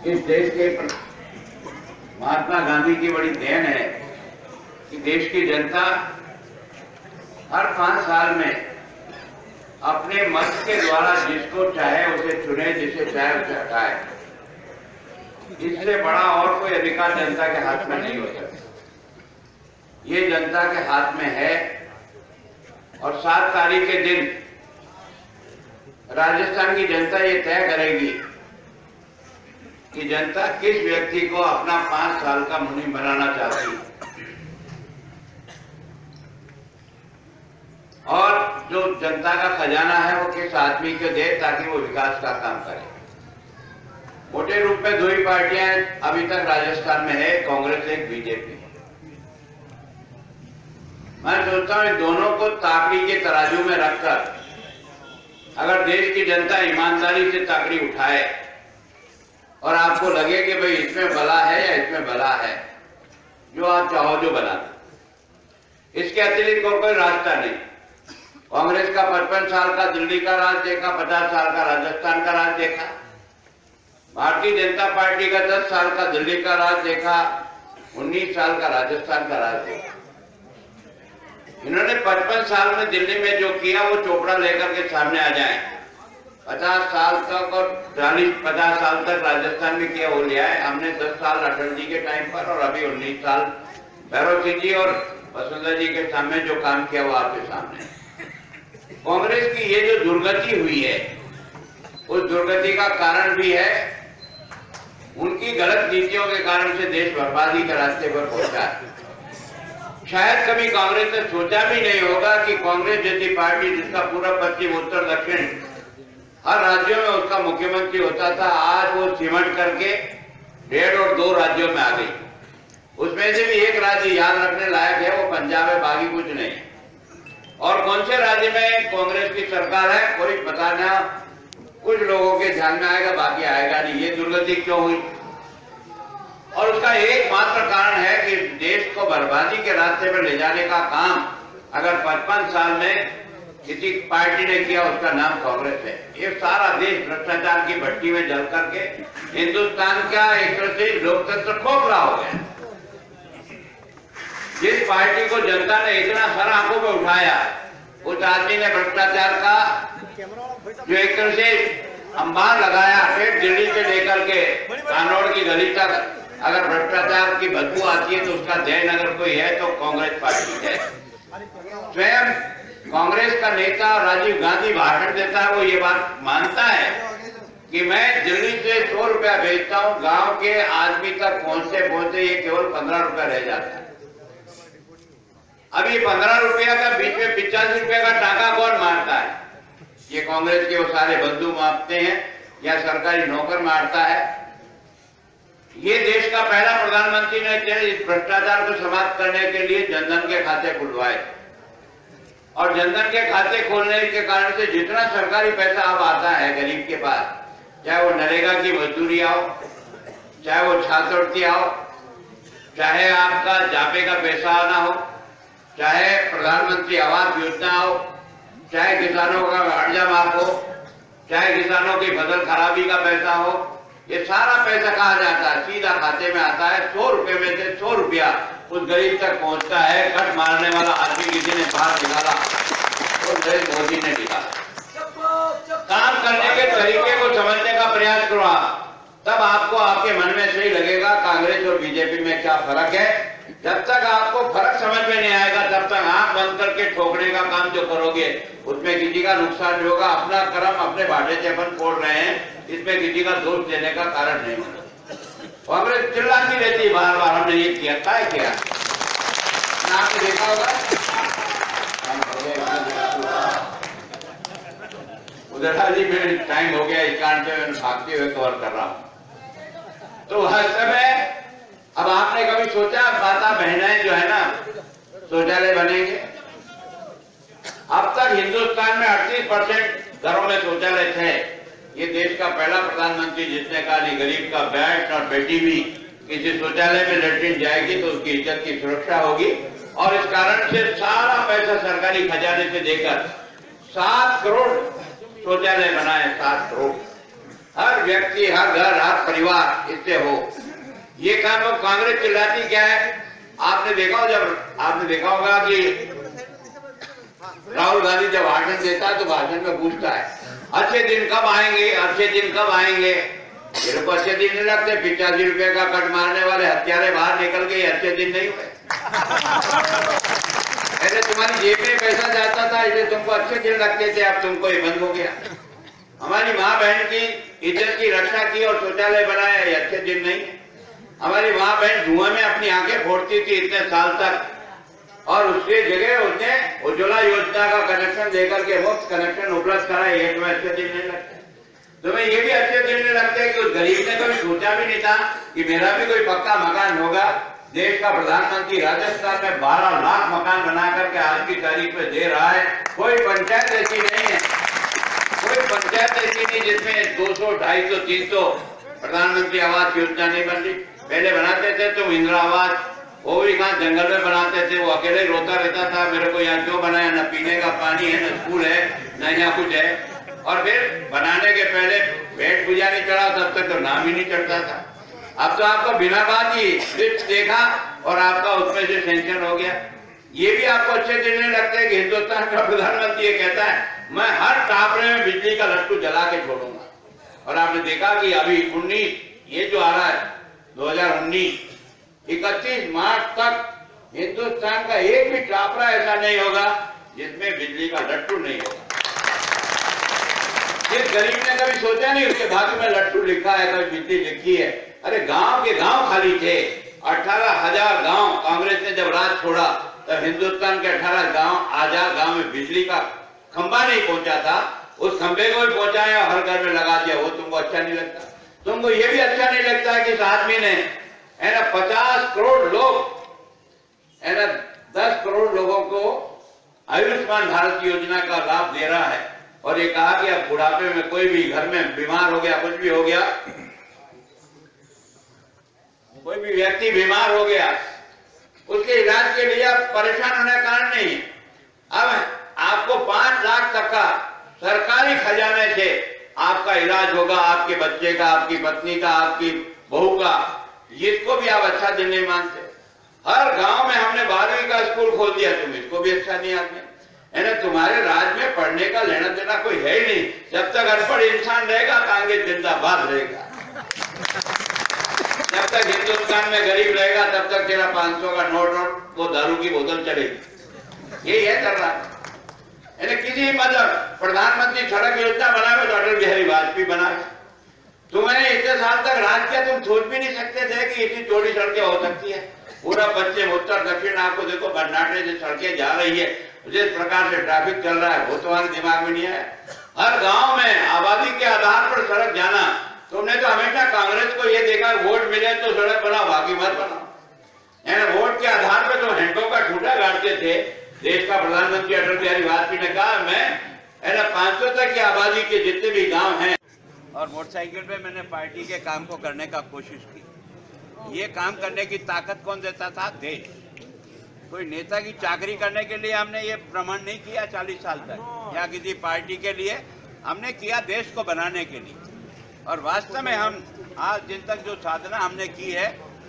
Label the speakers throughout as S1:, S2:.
S1: इस देश के महात्मा गांधी की बड़ी देन है कि देश की जनता हर 5 साल में अपने मत के द्वारा जिसको चाहे उसे चुने, जिसे चाहे उसे हटाए। इससे बड़ा और कोई अधिकार जनता के हाथ में नहीं हो सकता। ये जनता के हाथ में है। और 7 तारीख के दिन राजस्थान की जनता ये तय करेगी कि जनता किस व्यक्ति को अपना 5 साल का मुनीम बनाना चाहती है और जो जनता का खजाना है वो किस आदमी को दे ताकि वो विकास का काम करे। मोटे रूप में 2 ही पार्टियां अभी तक राजस्थान में है, कांग्रेस एक, बीजेपी। मैं सोचता हूं दोनों को ताकड़ी के तराजू में रखकर अगर देश की जनता ईमानदारी से ताकड़ी उठाए और आपको लगे कि भाई इसमें भला है या इसमें भला है, जो आप चाहो जो बना दो। इसके अतिरिक्त और कोई रास्ता नहीं। कांग्रेस का 55 साल का दिल्ली का राज देखा, 50 साल का राजस्थान का राज देखा। भारतीय जनता पार्टी का 10 साल का दिल्ली का राज देखा, 19 साल का राजस्थान का राज देखा। इन्होंने 55 साल में दिल्ली में जो किया वो चोपड़ा लेकर के सामने आ जाए। 50 साल तक और 40-50 साल तक राजस्थान में किया वो लिया है। हमने 10 साल अटल जी के टाइम पर और अभी 19 साल भैरव सिंह जी और वसुंधरा जी के सामने जो काम किया वो आपके सामने। कांग्रेस की ये जो दुर्गति हुई है उस दुर्गति का कारण भी है उनकी गलत नीतियों के कारण से देश बर्बादी के रास्ते पर पहुंचा है। शायद कभी कांग्रेस ने सोचा भी नहीं होगा कि कांग्रेस जैसी पार्टी जिसका पूरा पश्चिम, उत्तर, दक्षिण हर राज्यों में उसका मुख्यमंत्री होता था, आज वो सिमट करके 1.5 और 2 राज्यों में आ गई। उसमें से भी एक राज्य याद रखने लायक है, वो पंजाब है, बाकी कुछ नहीं। और कौन से राज्य में कांग्रेस की सरकार है कोई बताना, कुछ लोगों के ध्यान में आएगा, बाकी आएगा नहीं। ये दुर्गति क्यों हुई? और उसका एकमात्र कारण है कि देश को बर्बादी के रास्ते पर ले जाने का काम अगर 55 साल में किसी पार्टी ने किया, उसका नाम कांग्रेस है। ये सारा देश भ्रष्टाचार की भट्टी में जल करके हिंदुस्तान का एक तरह से लोकतंत्र खोखला हो गया। जिस पार्टी को जनता ने इतना सर आंखों में उठाया, उस आदमी ने भ्रष्टाचार का जो एक तरह से अंबार लगाया, फिर दिल्ली से लेकर के कानौड़ की गली तक अगर भ्रष्टाचार की बदबू आती है तो उसका जैन अगर कोई है तो कांग्रेस पार्टी है। स्वयं कांग्रेस का नेता राजीव गांधी भाषण देता है, वो ये बात मानता है कि मैं दिल्ली से 100 रुपया भेजता हूं, गांव के आदमी तक पहुंचते पहुंचते ये केवल 15 रुपया रह जाता है। अब ये 15 रुपया का बीच में 85 रुपया का टाका कौन मारता है? ये कांग्रेस के वो सारे बंधु मारते हैं या सरकारी नौकर मारता है। ये देश का पहला प्रधानमंत्री ने इस भ्रष्टाचार को समाप्त करने के लिए जनधन के खाते खुलवाए और जनधन के खाते खोलने के कारण से जितना सरकारी पैसा अब आता है गरीब के पास, चाहे वो नरेगा की मजदूरी आओ, चाहे वो छात्रवृत्ति आओ, चाहे आपका जापे का पैसा आना हो, चाहे प्रधानमंत्री आवास योजना हो, चाहे किसानों का कर्जा माफ हो, चाहे किसानों की फसल खराबी का पैसा हो, ये सारा पैसा कहा जाता है सीधा खाते में आता है। 100 रुपए में से 100 रुपया उस गरीब तक पहुंचता है। कट मारने वाला आदमी किसी ने बाहर निकाला और नरेंद्र मोदी ने निकाला। काम करने के तरीके को समझने का प्रयास करो आप, तब आपको आपके मन में सही लगेगा कांग्रेस और बीजेपी में क्या फर्क है। जब तक आपको फर्क समझ में नहीं आएगा तब तक आंख बंद करके ठोकने का काम जो करोगे उसमें किसी का नुकसान नहीं होगा। अपना कर्म अपने भाटे से अपन फोड़ रहे हैं, इसमें किसी का दोष देने का कारण नहीं होगा। कांग्रेस चिल्लाती रहती है बार बार, हमने ये किया, क्या किया आपने देखा होगा। उधर जी मेरे टाइम हो गया, इस कारण से मैं भागते हुए कवर कर रहा हूं। तो हर समय अब आपने कभी सोचा माता बहनें जो है ना शौचालय बनेंगे? अब तक हिंदुस्तान में 38% घरों में शौचालय थे। ये देश का पहला प्रधानमंत्री जिसने कहा नहीं गरीब का बेट और बेटी भी किसी शौचालय में लेटरिन जाएगी तो उसकी इज्जत की सुरक्षा होगी। और इस कारण से सारा पैसा सरकारी खजाने से देकर 7 करोड़ शौचालय बनाए, 7 करोड़। हर व्यक्ति, हर घर, हर परिवार इससे हो। ये काम वो कांग्रेस चिल्लाती क्या है? आपने देखा होगा कि राहुल गांधी जब भाषण देता है तो भाषण में पूछता है अच्छे दिन कब आएंगे, अच्छे दिन कब आएंगे। मेरे को अच्छे दिन नहीं लगते। 85 रुपए का कट मारने वाले हत्यारे बाहर निकल गए, अच्छे दिन नहीं हुए। पहले तुम्हारी जेब में पैसा जाता था इसलिए तुमको अच्छे दिन लगते थे, अब तुमको ये बंद हो गया। हमारी माँ बहन की इज्जत की रक्षा की और शौचालय बनाया, ये अच्छे दिन नहीं है। हमारी माँ बहन धुआं में अपनी आंखें फोड़ती थी इतने साल तक, और उसके जगह उसने उज्ज्वला योजना का कनेक्शन देकर के मुफ्त कनेक्शन उपलब्ध कराया, ये तुम्हें अच्छे दिन नहीं लगते। तुम्हें ये भी अच्छे दिन नहीं लगते कि उस गरीब ने कभी सोचा भी नहीं था कि मेरा भी कोई पक्का मकान होगा। देश का प्रधानमंत्री राजस्थान में 12 लाख मकान बना करके आज की तारीख में दे रहा है। कोई पंचायत ऐसी नहीं है, कोई पंचायत ऐसी नहीं जिसमें 200, 250, 300 प्रधानमंत्री आवास योजना नहीं बन रही। पहले बनाते थे तो इंदिरा आवास, वो भी कहाँ जंगल में बनाते थे, वो अकेले रोता रहता था मेरे को यहाँ क्यों बनाया, न पीने का पानी है, न स्कूल है, न यहाँ कुछ है। और फिर बनाने के पहले पेट पूजा नहीं चढ़ा, तब तक तो नाम ही नहीं चढ़ता था। अब तो आपको बिना बात ही लिस्ट देखा और आपका उसमें से सेंक्शन हो गया। ये भी आपको अच्छे दिन नहीं लगते कि हिंदुस्तान का प्रधानमंत्री ये कहता है मैं हर टापरे में बिजली का लट्टू जला के छोड़ूंगा। और आपने देखा कि अभी 19 ये जो आ रहा है 2019, 31 मार्च तक हिंदुस्तान का एक भी टापरा ऐसा नहीं होगा जिसमें बिजली का लट्टू नहीं होगा। जिस गरीब ने कभी सोचा नहीं उसके भाग्य में लट्टू लिखा है, कभी बिजली लिखी है। अरे गांव के गांव खाली थे। 18,000 गांव कांग्रेस ने जब राज छोड़ा तब हिंदुस्तान के 18 आजाद गांव में बिजली का खंबा नहीं पहुंचा था। उस खंबे को भी पहुंचाया, हर घर में लगा दिया। वो तुमको अच्छा नहीं लगता? तुमको ये भी अच्छा नहीं लगता है कि इस आदमी ने 50 करोड़ लोग 10 करोड़ लोगों को आयुष्मान भारत योजना का लाभ दे रहा है। और ये कहा कि अब बुढ़ापे में कोई भी घर में बीमार हो गया, कुछ भी हो गया, कोई भी व्यक्ति बीमार हो गया, उसके इलाज के लिए आप परेशान होने का कारण नहीं है। अब आपको 5 लाख तक का सरकारी खजाने से आपका इलाज होगा, आपके बच्चे का, आपकी पत्नी का, आपकी बहू का। इसको भी आप अच्छा दिन नहीं मानते। हर गांव में हमने 12वीं का स्कूल खोल दिया, तुम इसको भी अच्छा नहीं आते। तुम्हारे राज में पढ़ने का लेना देना कोई है ही नहीं। जब तक अनपढ़ इंसान रहेगा कांग्रेस जिंदाबाद रहेगा। जब तक हिंदुस्तान में गरीब रहेगा तब तक तेरा 500 का नोट वो दारू की बोतल चलेगी। यही है कर रहा है। किसी मतलब प्रधानमंत्री सड़क योजना बनावे तो अटल बिहारी वाजपेयी बनावे। तुम्हें इतने साल तक राज किया, तुम सोच भी नहीं सकते थे कि इतनी चौड़ी सड़कें हो सकती है। पूरा पश्चिम उत्तर दक्षिण आपको देखो बन्नाटे से सड़कें जा रही है, जिस प्रकार से ट्रैफिक चल रहा है वो तुम्हारे दिमाग में नहीं आया। हर गांव में आबादी के आधार पर सड़क जाना। तुमने तो हमेशा कांग्रेस को ये देखा वोट मिले तो सड़क बनाओ, बाकी मत बनाओ। वोट के आधार पर तो हैंडों का ठूठा गाड़ते थे। देश का प्रधानमंत्री अटल बिहारी वाजपेयी ने कहा मैं 500 तक की आबादी के जितने भी गांव हैं, और मोटरसाइकिल पे मैंने पार्टी के काम को करने का कोशिश की। ये काम करने की ताकत कौन देता था? देश। कोई नेता की चाकरी करने के लिए हमने ये प्रमाण नहीं किया 40 साल तक, या किसी पार्टी के लिए हमने किया देश को बनाने के लिए। और वास्तव में हम आज जिन तक जो साधना हमने की है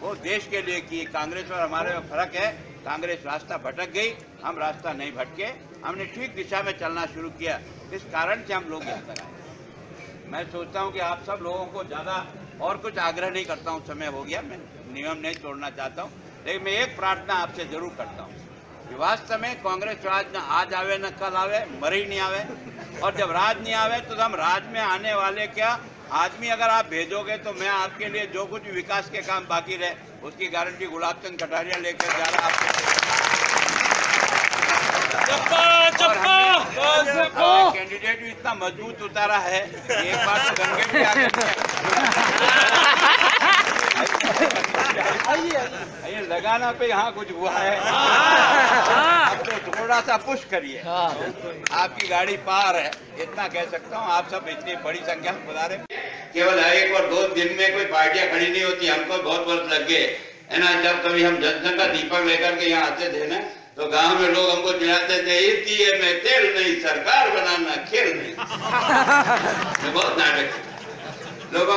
S1: वो देश के लिए की। कांग्रेस और हमारे में फर्क है, कांग्रेस रास्ता भटक गई, हम रास्ता नहीं भटके, हमने ठीक दिशा में चलना शुरू किया। इस कारण से हम लोग यहाँ तक आए। मैं सोचता हूँ कि आप सब लोगों को ज्यादा और कुछ आग्रह नहीं करता हूँ, समय हो गया, मैं नियम नहीं तोड़ना चाहता हूँ, लेकिन मैं एक प्रार्थना आपसे जरूर करता हूँ कि वास्तव में कांग्रेस राज न आज आवे न कल आवे, मर ही नहीं आवे। और जब राज नहीं आवे तो हम राज में आने वाले क्या आदमी अगर आप भेजोगे तो मैं आपके लिए जो कुछ विकास के काम बाकी रहे उसकी गारंटी गुलाब चंद कटारिया लेकर जा रहा आपको। कैंडिडेट भी इतना मजबूत उतारा है एक बार तो गंगे में ये लगाना पे यहाँ कुछ हुआ है, अब तो थोड़ा सा पुश करिए। आपकी गाड़ी पार है, इतना कह सकता हूँ। आप सब इतनी बड़ी संख्या में बता रहे, केवल 1 और 2 दिन में कोई पार्टियां खड़ी नहीं होती। हमको बहुत वर्ष लग गए है ना। जब कभी हम जनसंघ का दीपक लेकर के यहाँ आते थे ना तो गांव में लोग हमको चिढ़ाते थे ATM में तेल नहीं, सरकार बनाना खेल नहीं। बहुत नाटक। लोगों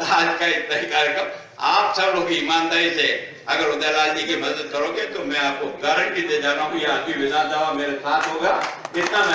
S1: आज का इतना ही कार्यक्रम। आप सब लोग ईमानदारी से अगर उदयलाल जी की मदद करोगे तो मैं आपको गारंटी दे जा रहा हूँ ये आदमी विधानसभा मेरे साथ होगा। इतना मैं